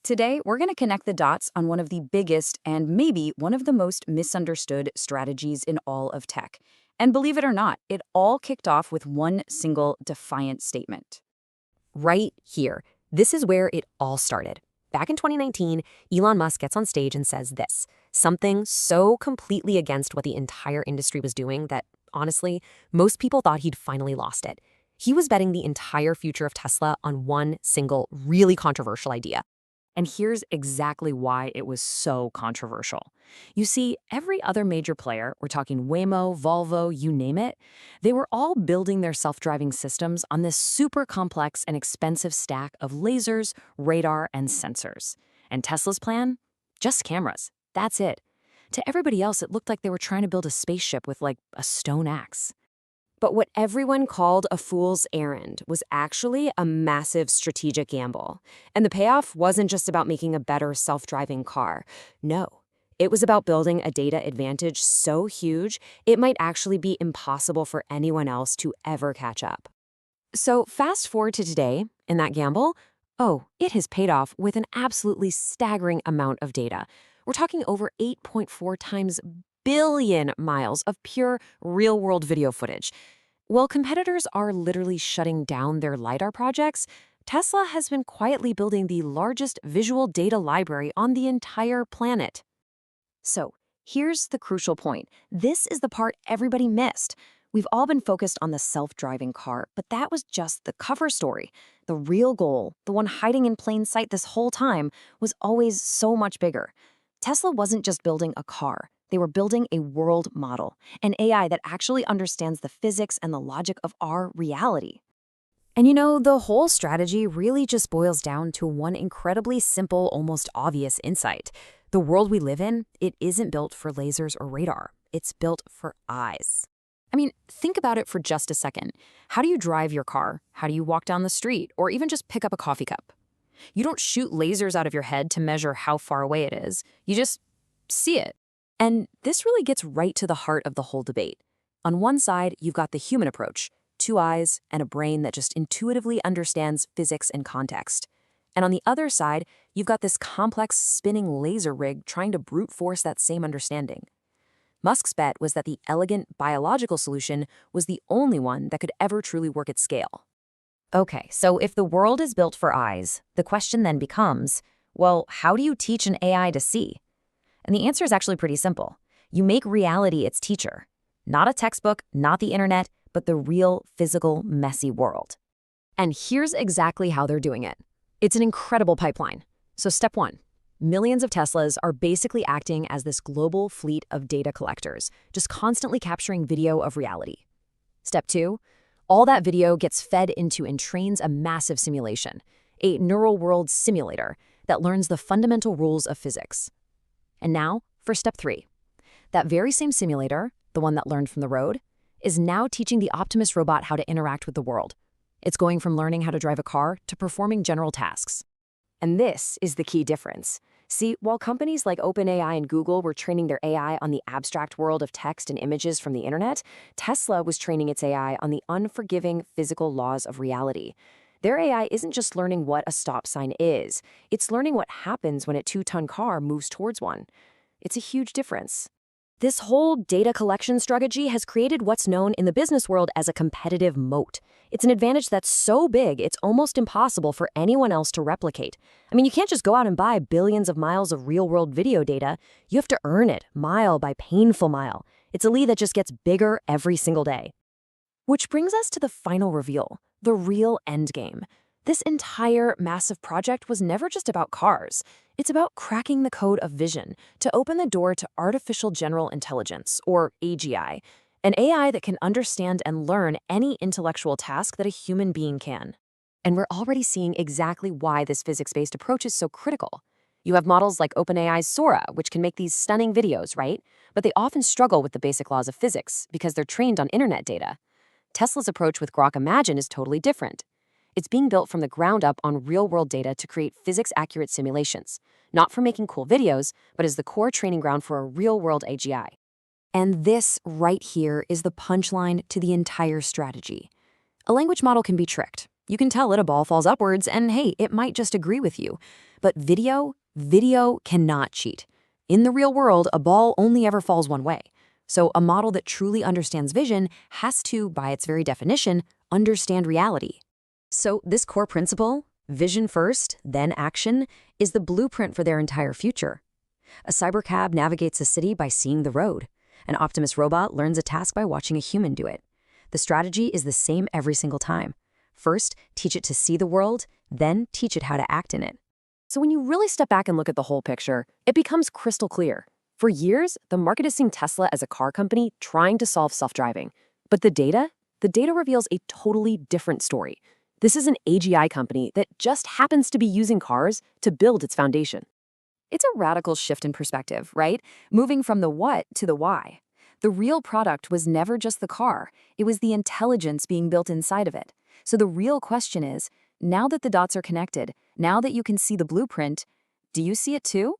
Today, we're going to connect the dots on one of the biggest and maybe one of the most misunderstood strategies in all of tech. And believe it or not, it all kicked off with one single defiant statement. Right here. This is where it all started. Back in 2019, Elon Musk gets on stage and says this, something so completely against what the entire industry was doing that, honestly, most people thought he'd finally lost it. He was betting the entire future of Tesla on one single, really controversial idea. And here's exactly why it was so controversial. You see, every other major player, we're talking Waymo, Volvo, you name it, they were all building their self-driving systems on this super complex and expensive stack of lasers, radar, and sensors. And Tesla's plan? Just cameras. That's it. To everybody else, it looked like they were trying to build a spaceship with, like, a stone axe. But what everyone called a fool's errand was actually a massive strategic gamble. And the payoff wasn't just about making a better self-driving car. No, it was about building a data advantage so huge, it might actually be impossible for anyone else to ever catch up. So fast forward to today, in that gamble, it has paid off with an absolutely staggering amount of data. We're talking over 8.4 times billion miles of pure real-world video footage. While competitors are literally shutting down their lidar projects, Tesla has been quietly building the largest visual data library on the entire planet. So, here's the crucial point. This is the part everybody missed. We've all been focused on the self-driving car, but that was just the cover story. The real goal, the one hiding in plain sight this whole time, was always so much bigger. Tesla wasn't just building a car. They were building a world model, an AI that actually understands the physics and the logic of our reality. And the whole strategy really just boils down to one incredibly simple, almost obvious insight. The world we live in, it isn't built for lasers or radar. It's built for eyes. I mean, think about it for just a second. How do you drive your car? How do you walk down the street? Or even just pick up a coffee cup? You don't shoot lasers out of your head to measure how far away it is. You just see it. And this really gets right to the heart of the whole debate. On one side, you've got the human approach, 2 eyes and a brain that just intuitively understands physics and context. And on the other side, you've got this complex spinning laser rig trying to brute force that same understanding. Musk's bet was that the elegant biological solution was the only one that could ever truly work at scale. Okay, so if the world is built for eyes, the question then becomes, well, how do you teach an AI to see? And the answer is actually pretty simple. You make reality its teacher. Not a textbook, not the internet, but the real, physical, messy world. And here's exactly how they're doing it. It's an incredible pipeline. So step 1, millions of Teslas are basically acting as this global fleet of data collectors, just constantly capturing video of reality. Step 2, all that video gets fed into and trains a massive simulation, a neural world simulator that learns the fundamental rules of physics. And now, for step 3. That very same simulator, the one that learned from the road, is now teaching the Optimus robot how to interact with the world. It's going from learning how to drive a car to performing general tasks. And this is the key difference. See, while companies like OpenAI and Google were training their AI on the abstract world of text and images from the internet, Tesla was training its AI on the unforgiving physical laws of reality. Their AI isn't just learning what a stop sign is. It's learning what happens when a 2-ton car moves towards one. It's a huge difference. This whole data collection strategy has created what's known in the business world as a competitive moat. It's an advantage that's so big, it's almost impossible for anyone else to replicate. I mean, you can't just go out and buy billions of miles of real-world video data. You have to earn it, mile by painful mile. It's a lead that just gets bigger every single day. Which brings us to the final reveal. The real endgame. This entire massive project was never just about cars. It's about cracking the code of vision to open the door to artificial general intelligence, or AGI, an AI that can understand and learn any intellectual task that a human being can. And we're already seeing exactly why this physics-based approach is so critical. You have models like OpenAI's Sora, which can make these stunning videos, right? But they often struggle with the basic laws of physics because they're trained on internet data. Tesla's approach with Grok Imagine is totally different. It's being built from the ground up on real-world data to create physics-accurate simulations, not for making cool videos, but as the core training ground for a real-world AGI. And this right here is the punchline to the entire strategy. A language model can be tricked. You can tell it a ball falls upwards, and hey, it might just agree with you. But video cannot cheat. In the real world, a ball only ever falls one way. So a model that truly understands vision has to, by its very definition, understand reality. So this core principle, vision first, then action, is the blueprint for their entire future. A cybercab navigates a city by seeing the road. An Optimus robot learns a task by watching a human do it. The strategy is the same every single time. First, teach it to see the world, then teach it how to act in it. So when you really step back and look at the whole picture, it becomes crystal clear. For years, the market has seen Tesla as a car company trying to solve self-driving. But the data reveals a totally different story. This is an AGI company that just happens to be using cars to build its foundation. It's a radical shift in perspective, right? Moving from the what to the why. The real product was never just the car. It was the intelligence being built inside of it. So the real question is, now that the dots are connected, now that you can see the blueprint, do you see it too?